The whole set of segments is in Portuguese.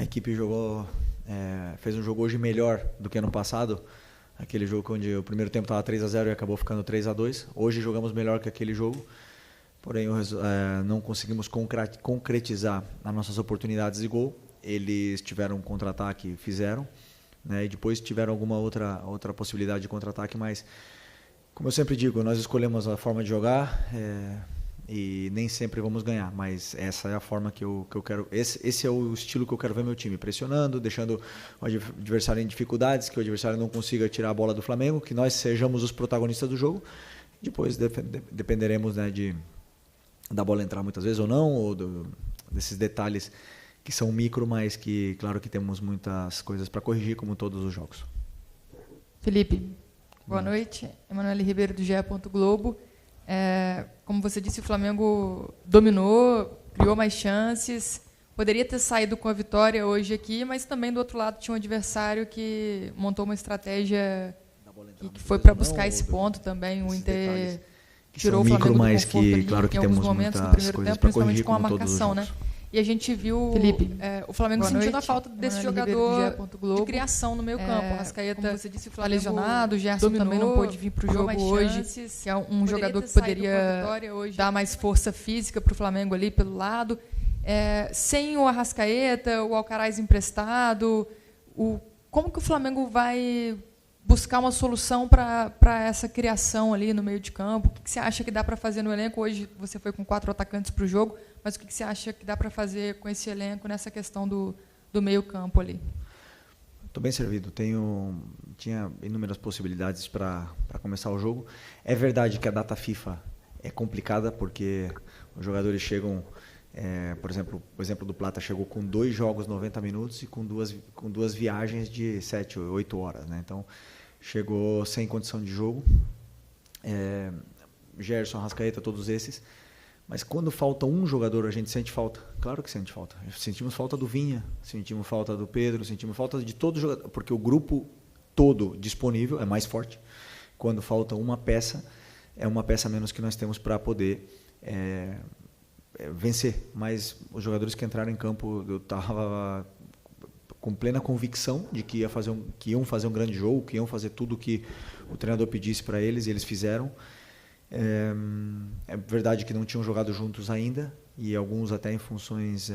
equipe fez um jogo hoje melhor do que ano passado. Aquele jogo onde o primeiro tempo estava 3-0 e acabou ficando 3-2. Hoje jogamos melhor que aquele jogo, porém não conseguimos concretizar as nossas oportunidades de gol. Eles tiveram um contra-ataque, fizeram, né? E depois tiveram alguma outra possibilidade de contra-ataque, mas, como eu sempre digo, nós escolhemos a forma de jogar e nem sempre vamos ganhar, mas essa é a forma que eu quero. Esse é o estilo que eu quero ver meu time, pressionando, deixando o adversário em dificuldades, que o adversário não consiga tirar a bola do Flamengo, que nós sejamos os protagonistas do jogo. Depois dependeremos, né, da bola entrar muitas vezes ou não, ou desses detalhes que são micro, mas que, claro, que temos muitas coisas para corrigir, como todos os jogos. Felipe, boa noite. Emanuele Ribeiro, do GE. Globo. Como você disse, o Flamengo dominou, criou mais chances, poderia ter saído com a vitória hoje aqui, mas também do outro lado tinha um adversário que montou uma estratégia que foi para buscar esse ponto também. O Inter tirou o Flamengo do conforto ali, claro que em alguns momentos no primeiro tempo, principalmente com a marcação, né? E a gente viu, Felipe, o Flamengo sentindo a falta desse jogador de criação no meio campo. O Arrascaeta, como você disse, o Flamengo lesionado, o Gerson também não pôde vir para o jogo hoje, que é um jogador que poderia dar mais força física para o Flamengo ali pelo lado. Sem o Arrascaeta, o Alcaraz emprestado, como que o Flamengo vai buscar uma solução para essa criação ali no meio de campo? O que você acha que dá para fazer no elenco? Hoje você foi com 4 atacantes para o jogo, mas o que você acha que dá para fazer com esse elenco nessa questão do meio campo ali? Estou bem servido. Tinha inúmeras possibilidades para começar o jogo. É verdade que a data FIFA é complicada, porque os jogadores chegam, por exemplo, o exemplo do Plata chegou com 2 jogos 90 minutos e com duas viagens de 7 ou 8 horas, né? Então, chegou sem condição de jogo. Gerson, Arrascaeta, todos esses. Mas quando falta um jogador, a gente sente falta. Claro que sente falta. Sentimos falta do Vinha, sentimos falta do Pedro, sentimos falta de todos os jogadores, porque o grupo todo disponível é mais forte. Quando falta uma peça, é uma peça a menos que nós temos para poder vencer. Mas os jogadores que entraram em campo, eu estava com plena convicção de que iam fazer um grande jogo, que iam fazer tudo o que o treinador pedisse para eles, e eles fizeram. É verdade que não tinham jogado juntos ainda, e alguns até em funções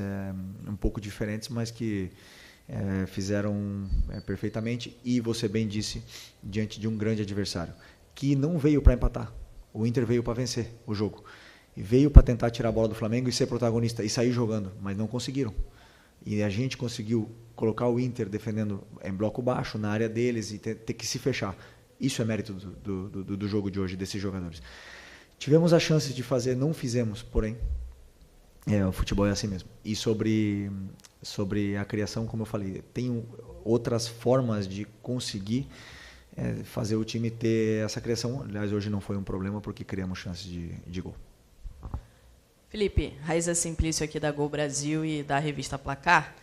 um pouco diferentes, mas que fizeram perfeitamente. E você bem disse, diante de um grande adversário, que não veio para empatar. O Inter veio para vencer o jogo. E veio para tentar tirar a bola do Flamengo e ser protagonista, e sair jogando, mas não conseguiram. E a gente conseguiu colocar o Inter defendendo em bloco baixo, na área deles, e ter que se fechar. Isso é mérito do jogo de hoje, desses jogadores. Tivemos a chance de fazer, não fizemos, porém, o futebol é assim mesmo. E sobre a criação, como eu falei, tem outras formas de conseguir fazer o time ter essa criação. Aliás, hoje não foi um problema, porque criamos chances de gol. Felipe, Raíza Simplício aqui da Gol Brasil e da revista Placar.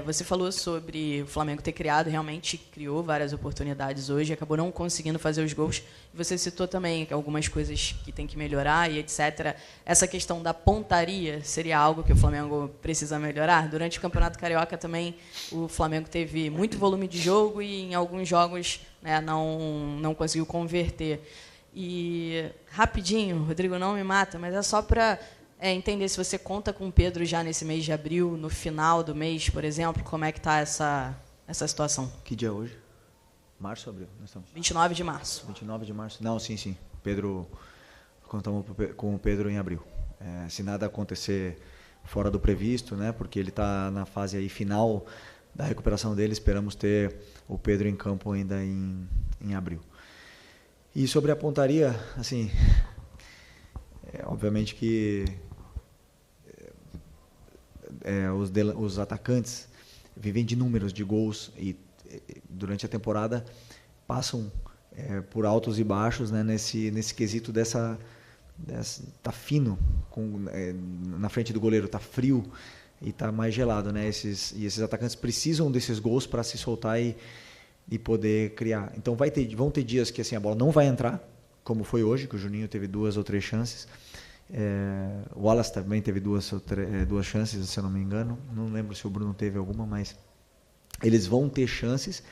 Você falou sobre o Flamengo ter criado, realmente criou várias oportunidades hoje, acabou não conseguindo fazer os gols. Você citou também algumas coisas que tem que melhorar e etc. Essa questão da pontaria seria algo que o Flamengo precisa melhorar? Durante o Campeonato Carioca também o Flamengo teve muito volume de jogo e em alguns jogos, né, não conseguiu converter. E rapidinho, Rodrigo, não me mata, mas é só para entender se você conta com o Pedro já nesse mês de abril, no final do mês, por exemplo, como é que está essa situação? Que dia é hoje? Março ou abril? Nós estamos... 29 de março. 29 de março? Não, sim. Pedro, contamos com o Pedro em abril. Se nada acontecer fora do previsto, né, porque ele está na fase aí final da recuperação dele, esperamos ter o Pedro em campo ainda em abril. E sobre a pontaria, assim, obviamente que os atacantes vivem de números de gols e durante a temporada passam por altos e baixos, né, nesse quesito tá fino na frente do goleiro, tá frio e tá mais gelado, né? Esses atacantes precisam desses gols para se soltar e poder criar. Então vão ter dias que assim a bola não vai entrar, como foi hoje, que o Juninho teve 2 ou 3 chances, O Wallace também teve duas chances, se eu não me engano. Não lembro se o Bruno teve alguma, mas eles vão ter chances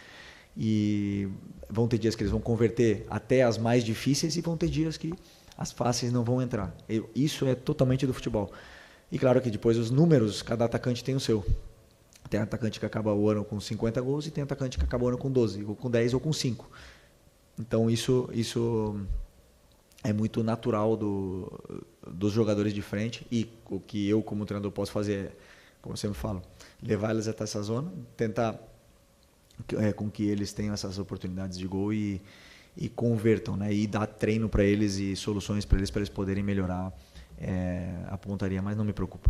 e vão ter dias que eles vão converter até as mais difíceis e vão ter dias que as fáceis não vão entrar. Isso é totalmente do futebol. E claro que depois os números, cada atacante tem o seu. Tem atacante que acaba o ano com 50 gols e tem atacante que acaba o ano com 12, ou com 10 ou com 5. Então isso é muito natural dos jogadores de frente, e o que eu como treinador posso fazer é, como eu sempre falo, levar eles até essa zona, tentar com que eles tenham essas oportunidades de gol e convertam, né? E dar treino para eles e soluções para eles poderem melhorar a pontaria, mas não me preocupa.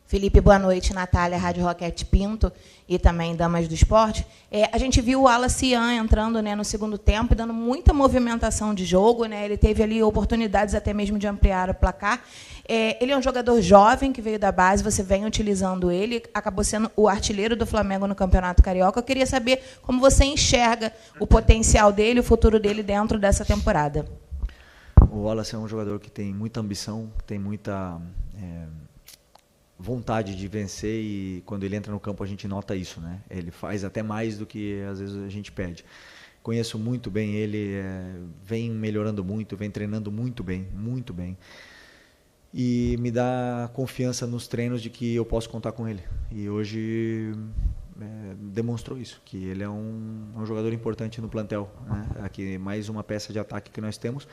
Felipe, boa noite. Natália, Rádio Roquete Pinto e também Damas do Esporte. A gente viu o Wallace Ian entrando, né, no segundo tempo, dando muita movimentação de jogo, né? Ele teve ali oportunidades até mesmo de ampliar o placar. Ele é um jogador jovem que veio da base, você vem utilizando ele, acabou sendo o artilheiro do Flamengo no Campeonato Carioca. Eu queria saber como você enxerga o potencial dele, o futuro dele dentro dessa temporada. O Wallace é um jogador que tem muita ambição, tem muita vontade de vencer, e quando ele entra no campo a gente nota isso, né? Ele faz até mais do que às vezes a gente pede. Conheço muito bem ele, vem melhorando muito, vem treinando muito bem, e me dá confiança nos treinos de que eu posso contar com ele. E hoje demonstrou isso, que ele é um jogador importante no plantel, né? Aqui mais uma peça de ataque que nós temos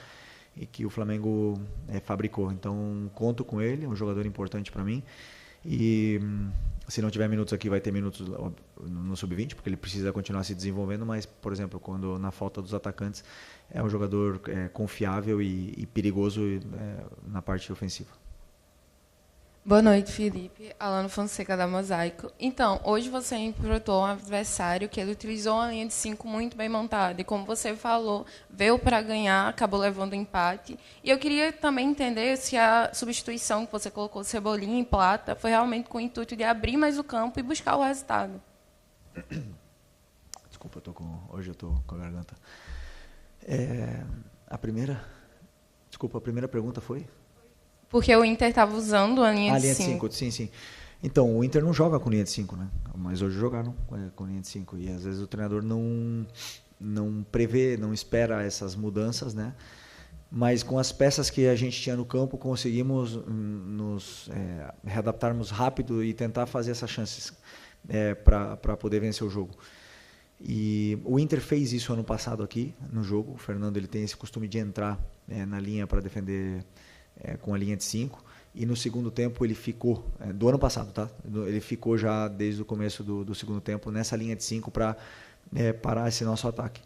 e que o Flamengo fabricou. Então conto com ele, é um jogador importante para mim. E se não tiver minutos aqui, vai ter minutos no sub-20, porque ele precisa continuar se desenvolvendo, mas, por exemplo, quando na falta dos atacantes, é um jogador confiável e perigoso na parte ofensiva. Boa noite, Felipe. Alano Fonseca, da Mosaico. Então, hoje você enfrentou um adversário que ele utilizou uma linha de 5 muito bem montada. E, como você falou, veio para ganhar, acabou levando empate. E eu queria também entender se a substituição que você colocou, Cebolinha em Plata, foi realmente com o intuito de abrir mais o campo e buscar o resultado. Desculpa, hoje eu estou com a garganta. A primeira pergunta foi? Porque o Inter estava usando a linha de 5. Sim. Então, o Inter não joga com linha de 5, né? Mas hoje jogaram com linha de 5. E às vezes o treinador não prevê, não espera essas mudanças, né? Mas com as peças que a gente tinha no campo, conseguimos nos readaptarmos rápido e tentar fazer essas chances para poder vencer o jogo. E o Inter fez isso ano passado aqui no jogo. O Fernando ele tem esse costume de entrar na linha para defender com a linha de 5, e no segundo tempo ele ficou, do ano passado, tá? Ele ficou já desde o começo do segundo tempo nessa linha de 5 para parar esse nosso ataque.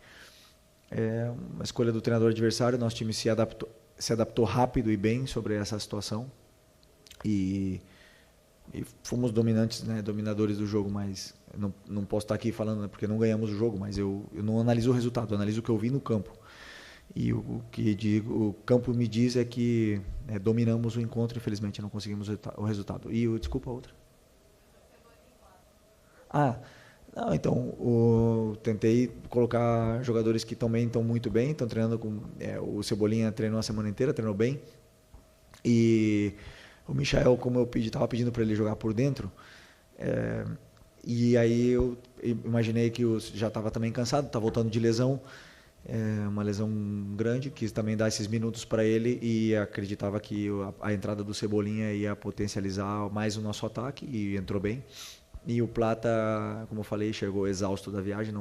Uma escolha do treinador adversário, nosso time se adaptou rápido e bem sobre essa situação, e fomos dominantes, né, dominadores do jogo, mas não posso estar aqui falando, né, porque não ganhamos o jogo, mas eu não analiso o resultado, eu analiso o que eu vi no campo. E o o campo me diz é que dominamos o encontro, infelizmente não conseguimos o resultado. E desculpa a outra. Não, então tentei colocar jogadores que também estão muito bem, estão treinando com o Cebolinha treinou a semana inteira, treinou bem. E o Michael, como eu estava pedindo para ele jogar por dentro, e aí eu imaginei que já estava também cansado, está voltando de lesão. Uma lesão grande, quis também dar esses minutos para ele, e acreditava que a entrada do Cebolinha ia potencializar mais o nosso ataque, e entrou bem. E o Plata, como eu falei, chegou exausto da viagem,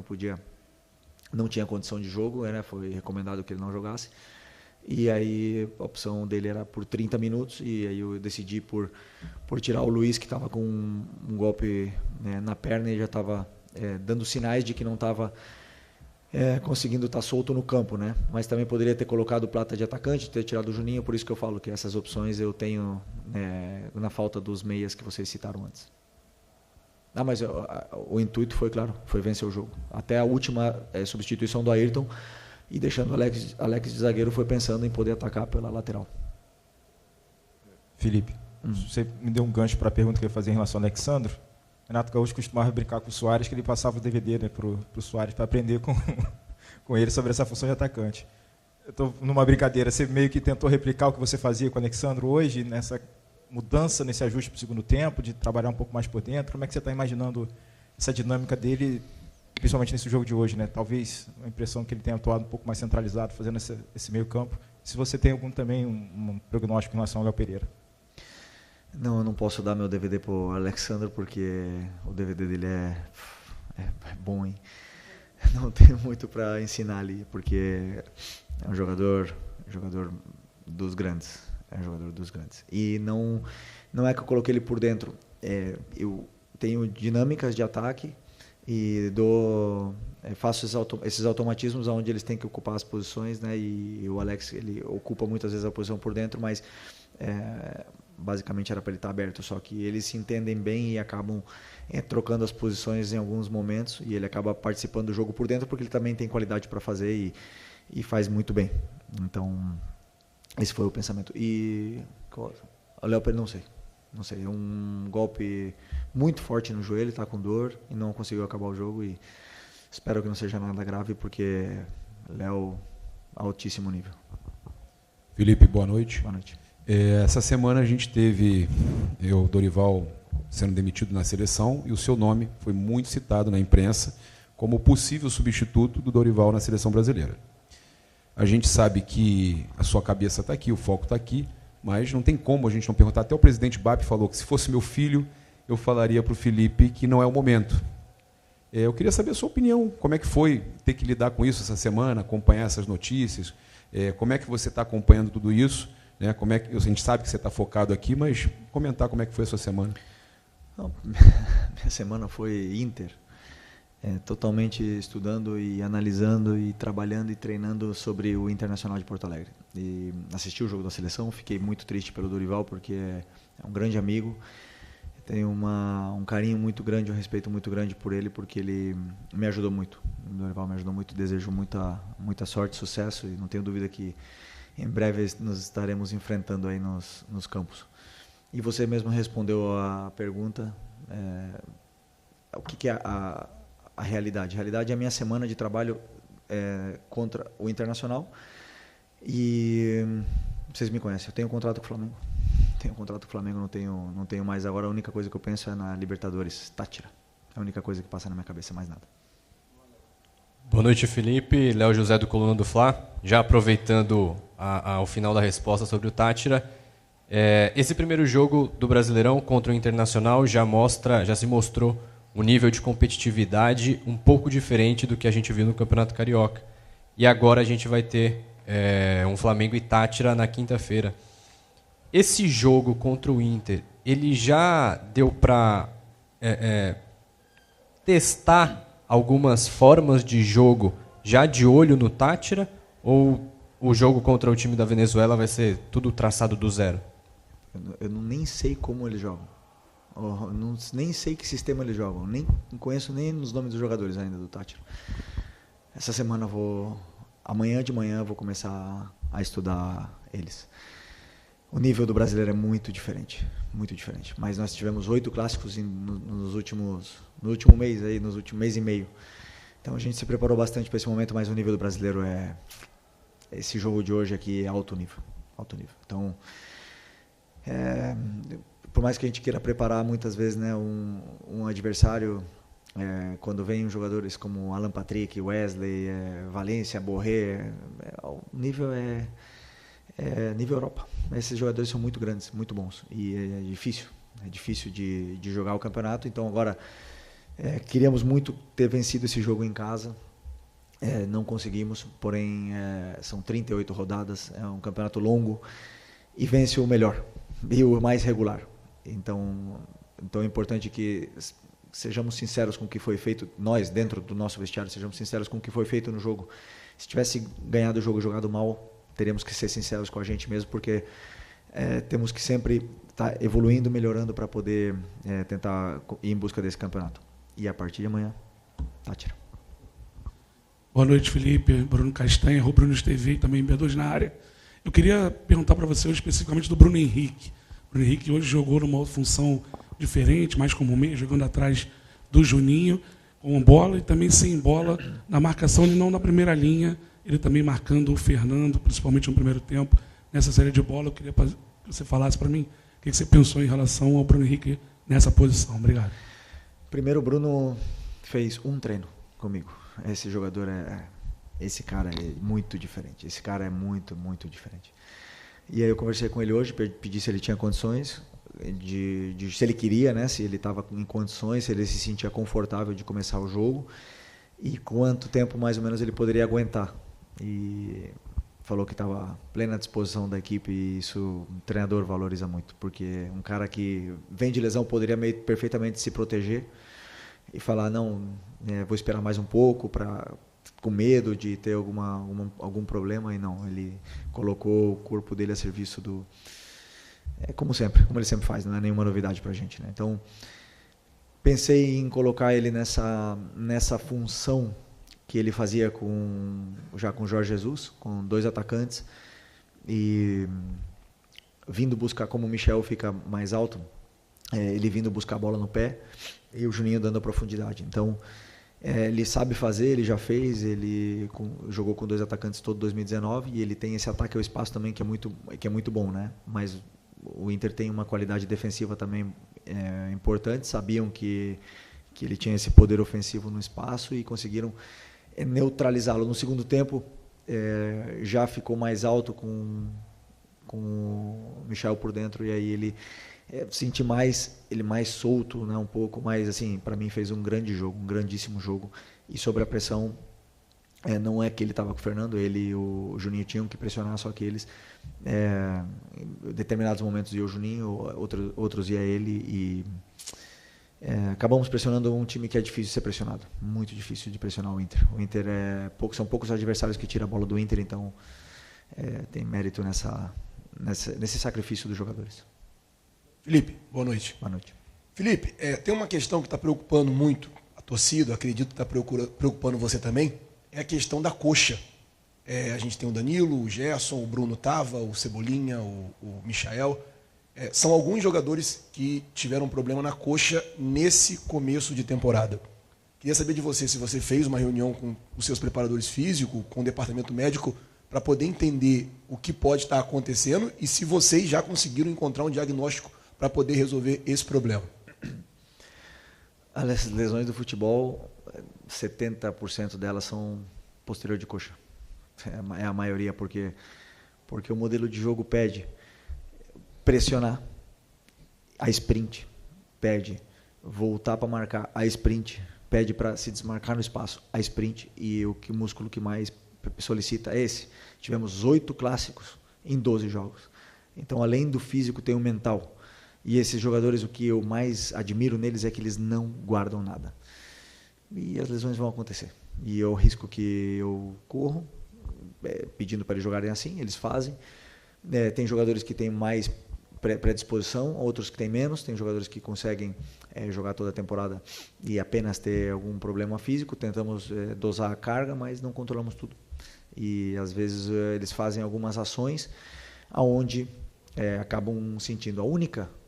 não tinha condição de jogo, né? Foi recomendado que ele não jogasse. E aí a opção dele era por 30 minutos, e aí eu decidi por tirar o Luiz, que estava com um golpe na perna e já estava dando sinais de que não estava conseguindo estar solto no campo, né? Mas também poderia ter colocado o Plata de atacante, ter tirado o Juninho, por isso que eu falo que essas opções eu tenho na falta dos meias que vocês citaram antes. Mas o intuito foi, claro, foi vencer o jogo. Até a última substituição do Ayrton, e deixando o Alex de zagueiro, foi pensando em poder atacar pela lateral. Felipe, você me deu um gancho para a pergunta que eu ia fazer em relação ao Alexandro. Renato Gaúcho costumava brincar com o Soares, que ele passava o DVD, né, para o Soares, para aprender com ele sobre essa função de atacante. Eu estou numa brincadeira. Você meio que tentou replicar o que você fazia com o Alexandro hoje, nessa mudança, nesse ajuste para o segundo tempo, de trabalhar um pouco mais por dentro. Como é que você está imaginando essa dinâmica dele, principalmente nesse jogo de hoje, né? Talvez a impressão que ele tenha atuado um pouco mais centralizado, fazendo esse meio campo. Se você tem também um prognóstico em relação ao Léo Pereira. Não, eu não posso dar meu DVD para o Alexandre, porque o DVD dele é bom, hein? Não tenho muito para ensinar ali, porque é um jogador dos grandes. É um jogador dos grandes. E não é que eu coloquei ele por dentro. Eu tenho dinâmicas de ataque e faço esses automatismos onde eles têm que ocupar as posições, né? E o Alex, ele ocupa muitas vezes a posição por dentro, mas basicamente era para ele estar aberto, só que eles se entendem bem e acabam trocando as posições em alguns momentos, e ele acaba participando do jogo por dentro porque ele também tem qualidade para fazer e faz muito bem. Então, esse foi o pensamento. E o Léo Pereira, não sei, é um golpe muito forte no joelho, está com dor e não conseguiu acabar o jogo, e espero que não seja nada grave, porque Léo, altíssimo nível. Felipe, boa noite. Boa noite. Essa semana a gente teve o Dorival sendo demitido na seleção e o seu nome foi muito citado na imprensa como possível substituto do Dorival na seleção brasileira. A gente sabe que a sua cabeça está aqui, o foco está aqui, mas não tem como a gente não perguntar. Até o presidente BAP falou que se fosse meu filho, eu falaria para o Felipe que não é o momento. Eu queria saber a sua opinião, como é que foi ter que lidar com isso essa semana, acompanhar essas notícias, como é que você está acompanhando tudo isso? Como é que, a gente sabe que você está focado aqui, mas comentar como é que foi a sua semana. Não, minha semana foi Inter, totalmente estudando e analisando e trabalhando e treinando sobre o Internacional de Porto Alegre. E assisti o jogo da seleção, fiquei muito triste pelo Dorival, porque é um grande amigo, tenho um carinho muito grande, um respeito muito grande por ele, porque ele me ajudou muito. O Dorival me ajudou muito, desejo muita sorte, sucesso, e não tenho dúvida que em breve nos estaremos enfrentando aí nos campos. E você mesmo respondeu a pergunta, o que é a realidade? A realidade é a minha semana de trabalho contra o Internacional. E vocês me conhecem, eu tenho um contrato com o Flamengo. Não tenho mais agora. A única coisa que eu penso é na Libertadores, Táchira. É a única coisa que passa na minha cabeça, mais nada. Boa noite, Felipe. Léo José do Coluna do Fla. Já aproveitando o final da resposta sobre o Táchira, esse primeiro jogo do Brasileirão contra o Internacional já se mostrou um nível de competitividade um pouco diferente do que a gente viu no Campeonato Carioca. E agora a gente vai ter um Flamengo e Táchira na quinta-feira. Esse jogo contra o Inter, ele já deu para testar algumas formas de jogo já de olho no Táchira, ou o jogo contra o time da Venezuela vai ser tudo traçado do zero? Eu nem sei como eles jogam. Nem sei que sistema eles jogam. Nem conheço nem os nomes dos jogadores ainda do Táchira. Essa semana amanhã de manhã eu vou começar a estudar eles. O nível do brasileiro é muito diferente. Mas nós tivemos 8 clássicos no último mês e meio. Então a gente se preparou bastante para esse momento, mas o nível do brasileiro esse jogo de hoje aqui é alto nível. Então, por mais que a gente queira preparar muitas vezes, né, um adversário, quando vem jogadores como Alan Patrick, Wesley, Valência, Borré, o nível nível Europa. Esses jogadores são muito grandes, muito bons, e é difícil de jogar o campeonato. Então agora queríamos muito ter vencido esse jogo em casa, não conseguimos, porém são 38 rodadas, é um campeonato longo e vence o melhor e o mais regular. Então é importante que sejamos sinceros com o que foi feito, nós dentro do nosso vestiário, sejamos sinceros com o que foi feito no jogo. Se tivesse ganhado o jogo e jogado mal, teríamos que ser sinceros com a gente mesmo, porque temos que sempre estar evoluindo, melhorando para poder tentar ir em busca desse campeonato. E a partir de amanhã, Táchira. Boa noite, Felipe. Bruno Castanha, Rubro News TV e também B2 na área. Eu queria perguntar para você hoje especificamente do Bruno Henrique. O Bruno Henrique hoje jogou numa função diferente, mais como meio, jogando atrás do Juninho, com bola e também sem bola na marcação e não na primeira linha ele também marcando o Fernando, principalmente no primeiro tempo, nessa série de bola. Eu queria que você falasse para mim o que você pensou em relação ao Bruno Henrique nessa posição. Obrigado. Primeiro, o Bruno fez um treino comigo. Esse jogador esse cara é muito diferente. Esse cara é muito, muito diferente. E aí eu conversei com ele hoje, pedi se ele tinha condições, se ele queria, né, se ele estava em condições, se ele se sentia confortável de começar o jogo e quanto tempo mais ou menos ele poderia aguentar. E falou que estava à plena disposição da equipe e isso o treinador valoriza muito, porque um cara que vem de lesão poderia perfeitamente se proteger e falar, não, vou esperar mais um pouco com medo de ter algum problema, e não, ele colocou o corpo dele a serviço do... como ele sempre faz, não é nenhuma novidade para a gente, né? Então, pensei em colocar ele nessa função que ele fazia já com o Jorge Jesus, com 2 atacantes, e vindo buscar, como o Michel fica mais alto, ele vindo buscar a bola no pé, e o Juninho dando a profundidade. Então, ele sabe fazer, ele já fez, ele jogou com 2 atacantes todo 2019, e ele tem esse ataque ao espaço também que é muito bom, né? Mas o Inter tem uma qualidade defensiva também importante, sabiam que ele tinha esse poder ofensivo no espaço e conseguiram neutralizá-lo. No segundo tempo, já ficou mais alto com o Michel por dentro, e aí ele senti ele mais solto, né, um pouco mais, assim, para mim fez um grande jogo, um grandíssimo jogo, e sobre a pressão, não é que ele estava com o Fernando, ele e o Juninho tinham que pressionar, só que eles, em determinados momentos ia o Juninho, outros ia ele, e acabamos pressionando um time que é difícil de ser pressionado, muito difícil de pressionar o Inter. O Inter são poucos adversários que tiram a bola do Inter, então tem mérito nesse sacrifício dos jogadores. Felipe, boa noite. Boa noite. Felipe, tem uma questão que está preocupando muito a torcida, acredito que está preocupando você também, é a questão da coxa. A gente tem o Danilo, o Gerson, o Bruno Tava, o Cebolinha, o Michael. São alguns jogadores que tiveram problema na coxa nesse começo de temporada. Queria saber de você se você fez uma reunião com os seus preparadores físicos, com o departamento médico, para poder entender o que pode estar acontecendo e se vocês já conseguiram encontrar um diagnóstico para poder resolver esse problema. As lesões do futebol, 70% delas são posterior de coxa. É a maioria, porque o modelo de jogo pede pressionar, a sprint, pede voltar para marcar, a sprint, pede para se desmarcar no espaço, a sprint, e o músculo que mais solicita é esse. Tivemos 8 clássicos em 12 jogos. Então, além do físico, tem o mental. E esses jogadores, o que eu mais admiro neles é que eles não guardam nada. E as lesões vão acontecer. E é o risco que eu corro, pedindo para eles jogarem assim, eles fazem. Tem jogadores que têm mais predisposição, outros que têm menos. Tem jogadores que conseguem jogar toda a temporada e apenas ter algum problema físico. Tentamos dosar a carga, mas não controlamos tudo. E às vezes eles fazem algumas ações aonde acabam sentindo.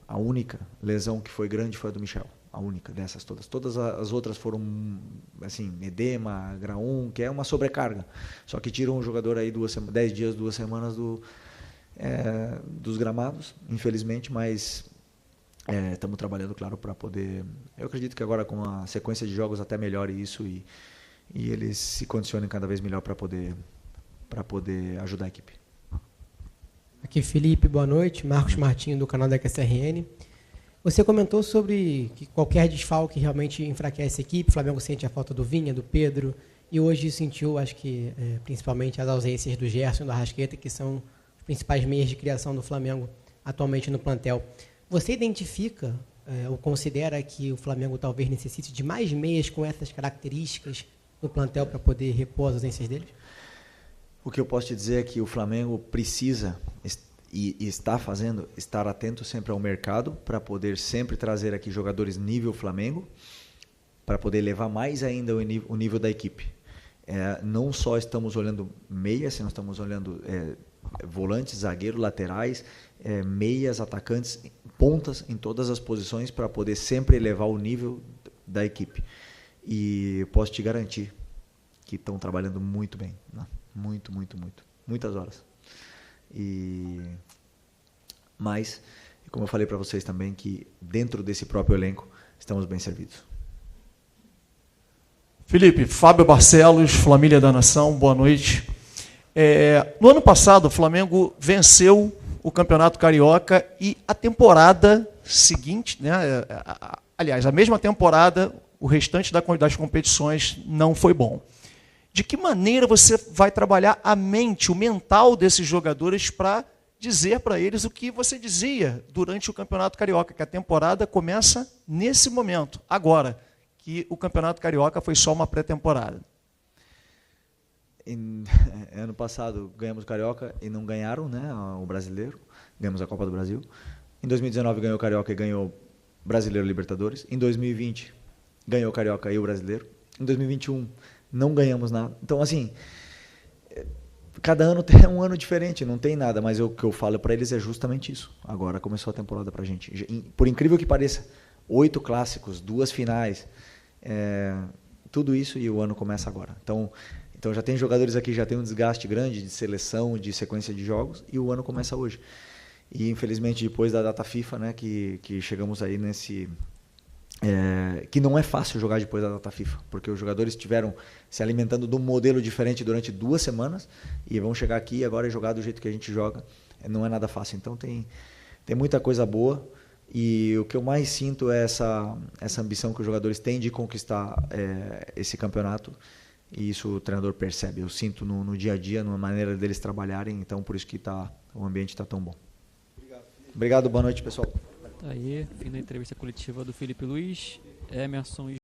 A única lesão que foi grande foi a do Michel. A única dessas todas. Todas as outras foram, assim, edema, grau 1, que é uma sobrecarga. Só que tiram o jogador aí 10 dias, 2 semanas dos gramados, infelizmente, mas estamos trabalhando, claro, para poder... Eu acredito que agora com a sequência de jogos até melhore isso e eles se condicionem cada vez melhor para poder ajudar a equipe. Aqui, Felipe, boa noite. Marcos Martinho, do canal da QSRN. Você comentou sobre que qualquer desfalque realmente enfraquece a equipe. O Flamengo sente a falta do Vinha, do Pedro, e hoje sentiu, acho que, principalmente as ausências do Gerson e do Arrascaeta, que são os principais meios de criação do Flamengo atualmente no plantel. Você identifica ou considera que o Flamengo talvez necessite de mais meias com essas características no plantel para poder repor as ausências deles? O que eu posso te dizer é que o Flamengo precisa e está fazendo, estar atento sempre ao mercado para poder sempre trazer aqui jogadores nível Flamengo, para poder levar mais ainda o nível da equipe. Não só estamos olhando meias, nós estamos olhando volantes, zagueiro, laterais, meias, atacantes, pontas em todas as posições para poder sempre elevar o nível da equipe. E posso te garantir que estão trabalhando muito bem, né? Muitas horas. Mas, como eu falei para vocês também, que dentro desse próprio elenco estamos bem servidos. Felipe, Fábio Barcelos, Família da Nação, boa noite. No ano passado, o Flamengo venceu o Campeonato Carioca e a temporada seguinte, né, aliás, a mesma temporada, o restante das competições não foi bom. De que maneira você vai trabalhar a mente, o mental desses jogadores para dizer para eles o que você dizia durante o Campeonato Carioca, que a temporada começa nesse momento, agora, que o Campeonato Carioca foi só uma pré-temporada? Ano passado ganhamos o Carioca e não ganharam, né, o Brasileiro, ganhamos a Copa do Brasil. Em 2019 ganhou o Carioca e ganhou Brasileiro e Libertadores. Em 2020 ganhou o Carioca e o Brasileiro. Em 2021 não ganhamos nada. Então, assim, cada ano é um ano diferente, não tem nada, mas o que eu falo para eles é justamente isso. Agora começou a temporada para a gente. Por incrível que pareça, 8 clássicos, 2 finais, tudo isso, e o ano começa agora. Então já tem jogadores aqui, já tem um desgaste grande de seleção, de sequência de jogos, e o ano começa hoje. E infelizmente depois da data FIFA, né, que chegamos aí nesse... que não é fácil jogar depois da data FIFA, porque os jogadores estiveram se alimentando de um modelo diferente durante 2 semanas, e vão chegar aqui e agora jogar do jeito que a gente joga. Não é nada fácil. Então tem muita coisa boa, e o que eu mais sinto é essa ambição que os jogadores têm de conquistar esse campeonato. E isso o treinador percebe, eu sinto no dia a dia, na maneira deles trabalharem, então por isso que o ambiente está tão bom. Obrigado, boa noite, pessoal. Tá aí, fim da entrevista coletiva do Felipe Luiz, Emerson e